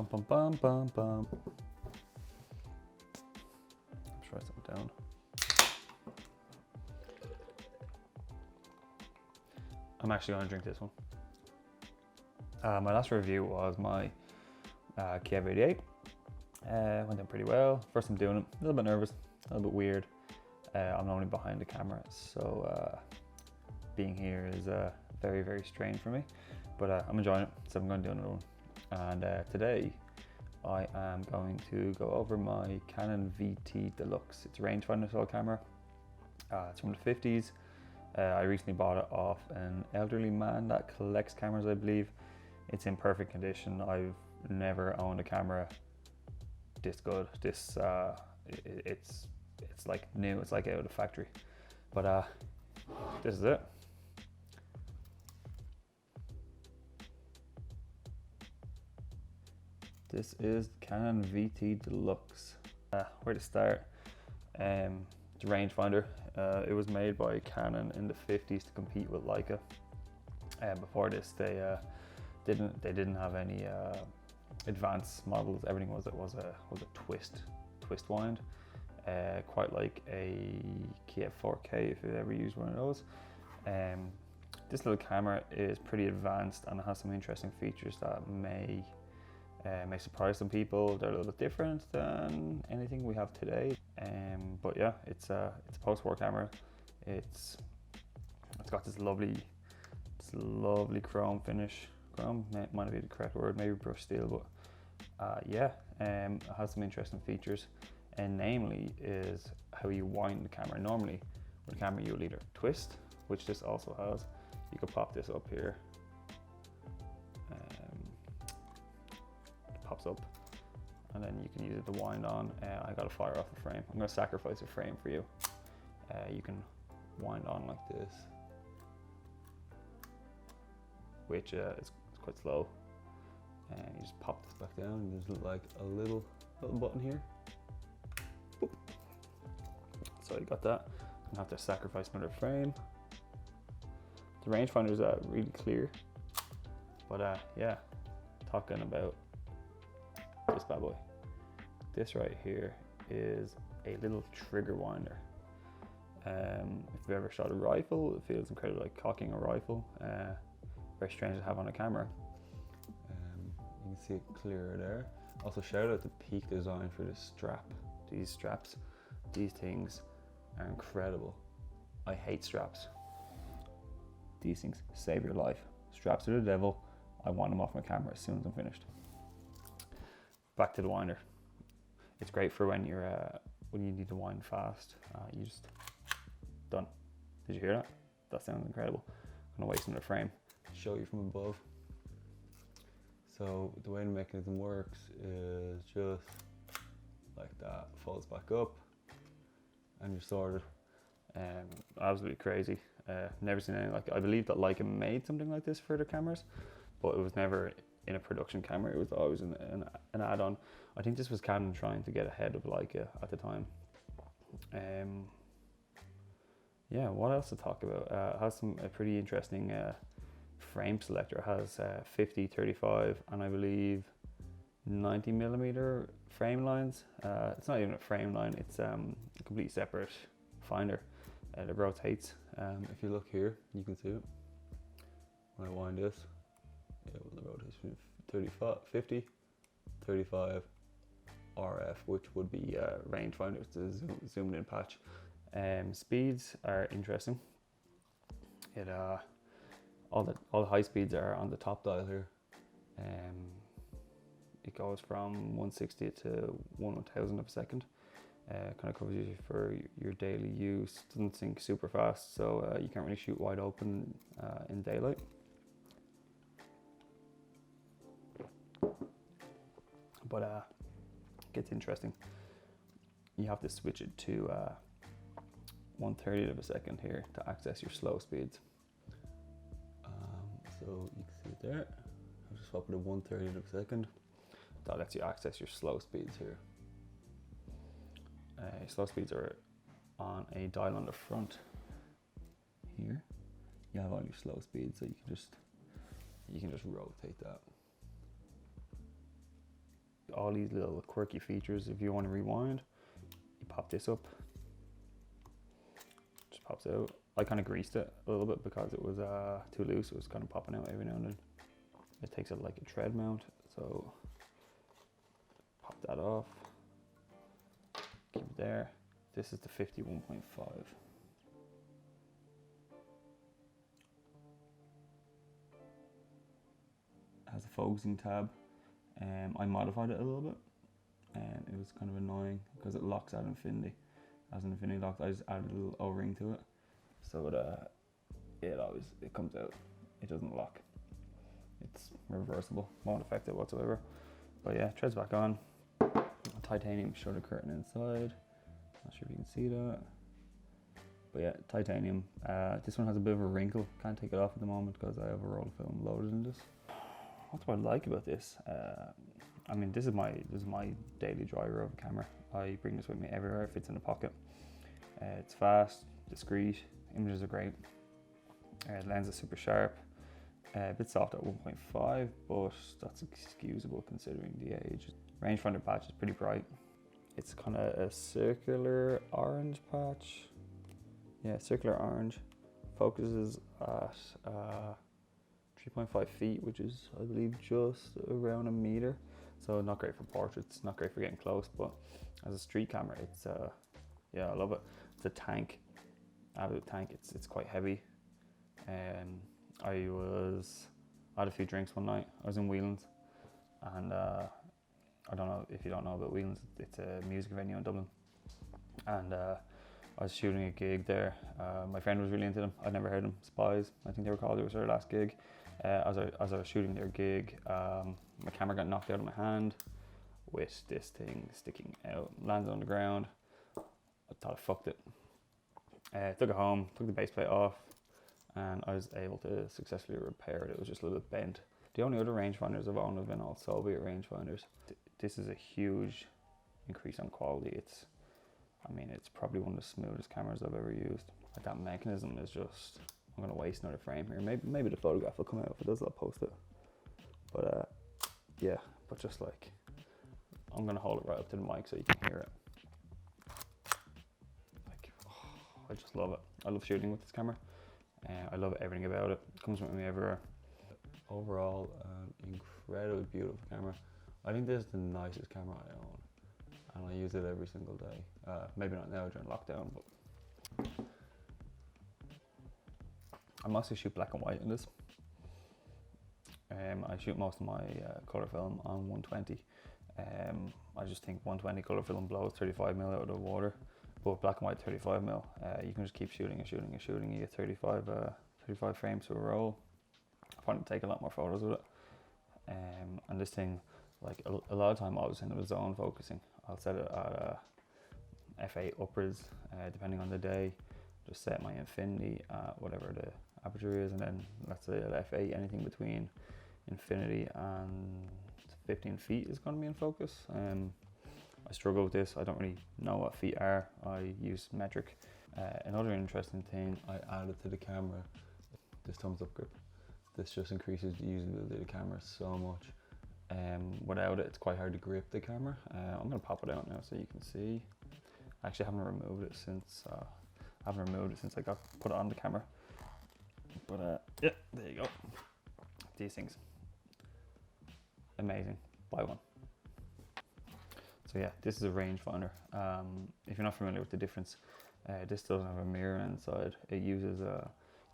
Bum bum bum bum bum. Let's write something down. I'm actually going to drink this one. My last review was my Canon VT. Went down pretty well. First time doing it, a little bit nervous, a little bit weird. I'm normally behind the camera, so being here is very, very strange for me. But I'm enjoying it, so I'm going to do another one. And today I am going to go over my Canon VT DELUXE. It's a rangefinder style camera. It's from the 50s. I recently bought it off an elderly man that collects cameras, I believe. It's in perfect condition. I've never owned a camera this good. It's like new. It's like out of the factory. But this is it. This is Canon VT DELUXE. Where to start? It's a rangefinder. It was made by Canon in the 50s to compete with Leica. Before this, they didn't have any advanced models. Everything was a twist wind, quite like a Kiev 4K if you've ever used one of those. This little camera is pretty advanced and it has some interesting features that may surprise some people. They're a little bit different than anything we have today. But yeah, it's a post-war camera. It's got this lovely chrome finish. Chrome might be the correct word, maybe brushed steel, but yeah, it has some interesting features, and namely is how you wind the camera. Normally with a camera you'll either twist, which this also has. You could pop this up here. Pops up, and then you can use it to wind on. I got to fire off a frame. I'm going to sacrifice a frame for you. You can wind on like this, which is quite slow. And you just pop this back down, and there's like a little button here. Boop. So you got that. I'm gonna have to sacrifice another frame. The rangefinder is really clear, but yeah, talking about this bad boy. This right here is a little trigger winder. If you've ever shot a rifle, it feels incredible, like cocking a rifle. Very strange to have on a camera. You can see it clearer there. Also, shout out to Peak Design for this strap. These straps, these things are incredible. I hate straps. These things save your life. Straps are the devil. I want them off my camera as soon as I'm finished. Back to the winder. It's great for when you need to wind fast. You just done. Did you hear that? That sounds incredible. I'm gonna waste another frame. Show you from above. So the way the mechanism works is just like that. Folds back up, and you're sorted. Absolutely crazy. Never seen anything like it. I believe that Leica made something like this for their cameras, but it was never in a production camera. It was always an add-on. I think this was Canon trying to get ahead of Leica at the time. Yeah, what else to talk about? It has a pretty interesting frame selector. It has 50, 35, and I believe 90mm frame lines. It's not even a frame line, it's a completely separate finder that rotates. If you look here, you can see it. When I wind this, it will rotate 35, 50, 35 RF, which would be rangefinder. It's a zoomed in patch. Speeds are interesting. It all the high speeds are on the top dial here. It goes from 160 to 1/1000 of a second. Kind of covers you for your daily use. Doesn't sync super fast, so you can't really shoot wide open in daylight. But it gets interesting. You have to switch it to 1/30 of a second here to access your slow speeds. So you can see it there. I'll just swap it to 1/30 of a second. That lets you access your slow speeds here. Slow speeds are on a dial on the front here. You have all your slow speeds, so you can just rotate that. all these little quirky features. If you want to rewind, you pop this up, just pops out. I kind of greased it a little bit because it was too loose. It was kind of popping out every now and then. It takes it like a tread mount, so pop that off, keep it there. This is the 51.5. Has a focusing tab. I modified it a little bit, and it was kind of annoying because it locks at infinity. As an infinity lock, I just added a little O-ring to it, so it comes out. It doesn't lock. It's reversible, won't affect it whatsoever. But yeah, treads back on. Titanium shutter curtain inside. Not sure if you can see that. But yeah, titanium. This one has a bit of a wrinkle. Can't take it off at the moment because I have a roll of film loaded in this. What do I like about this? I mean, this is my daily driver of a camera. I bring this with me everywhere. It fits in the pocket. It's fast, discreet. Images are great. The lens is super sharp. A bit soft at 1.5, but that's excusable considering the age. Rangefinder patch is pretty bright. It's kind of a circular orange patch. Yeah, circular orange. Focuses at 3.5 feet, which is, I believe, just around a meter. So not great for portraits, not great for getting close, but as a street camera, it's yeah, I love it. It's a tank, absolute tank. It's quite heavy. I had a few drinks one night. I was in Whelan's, and I don't know if you don't know about Whelan's. It's a music venue in Dublin, and I was shooting a gig there. My friend was really into them. I'd never heard them. Spies, I think they were called. It was their last gig. As I was shooting their gig, my camera got knocked out of my hand with this thing sticking out. Landed on the ground. I thought I fucked it. Took it home, took the base plate off, and I was able to successfully repair it. It was just a little bit bent. The only other rangefinders I've owned have been all Soviet rangefinders. This is a huge increase on quality. I mean, it's probably one of the smoothest cameras I've ever used. Like, that mechanism is just, I'm gonna waste another frame here. Maybe the photograph will come out. If it does, I'll post it. But yeah, but just like, I'm gonna hold it right up to the mic so you can hear it. Like, oh, I just love it. I love shooting with this camera. I love everything about it. It comes with me everywhere. Overall, incredibly beautiful camera. I think this is the nicest camera I own, and I use it every single day. Maybe not now during lockdown, but I mostly shoot black and white in this. I shoot most of my colour film on 120. I just think 120 colour film blows 35mm out of the water, but black and white 35mm, you can just keep shooting and shooting and shooting. You get 35 frames to a roll. I find it take a lot more photos with it. And this thing, like a lot of time I was in the zone focusing. I'll set it at f8 upwards, depending on the day. Just set my infinity at whatever the aperture is, and then let's say at f8, anything between infinity and 15 feet is going to be in focus. I struggle with this. I don't really know what feet are. I use metric. Another interesting thing I added to the camera, this thumbs up grip. This just increases the usability of the camera so much. Without it, it's quite hard to grip the camera. I'm going to pop it out now so you can see. I actually haven't removed it since I put it on the camera. But yeah, there you go. These things, amazing. Buy one. So yeah, this is a rangefinder. If you're not familiar with the difference, this doesn't have a mirror inside. It uses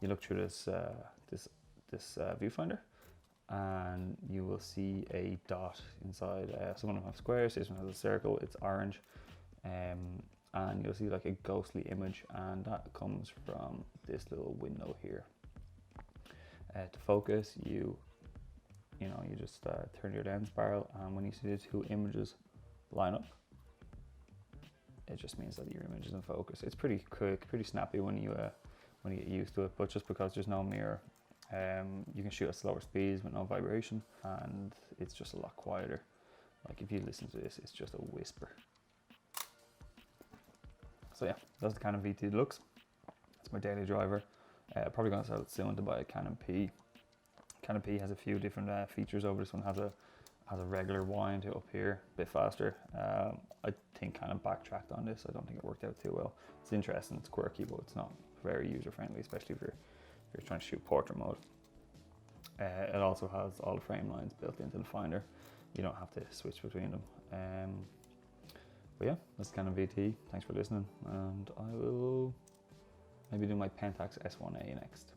you look through this viewfinder, and you will see a dot inside. Some of them have squares, this one has a circle, it's orange, and you'll see like a ghostly image, and that comes from this little window here. To focus, you just turn your lens barrel, and when you see the two images line up, it just means that your image is in focus. It's pretty quick, pretty snappy when you get used to it, but just because there's no mirror, you can shoot at slower speeds with no vibration, and it's just a lot quieter. Like, if you listen to this, it's just a whisper. So yeah, that's the Canon VT DELUXE. It's my daily driver. Probably going to sell it soon to buy a Canon P. Canon P has a few different features over. This one has a has a regular wind to up here, a bit faster. I think kind of backtracked on this. I don't think it worked out too well. It's interesting, it's quirky, but it's not very user friendly, especially if you're trying to shoot portrait mode. It also has all the frame lines built into the finder. You don't have to switch between them. But yeah, that's Canon VT. Thanks for listening, and I will maybe do my Pentax S1A next.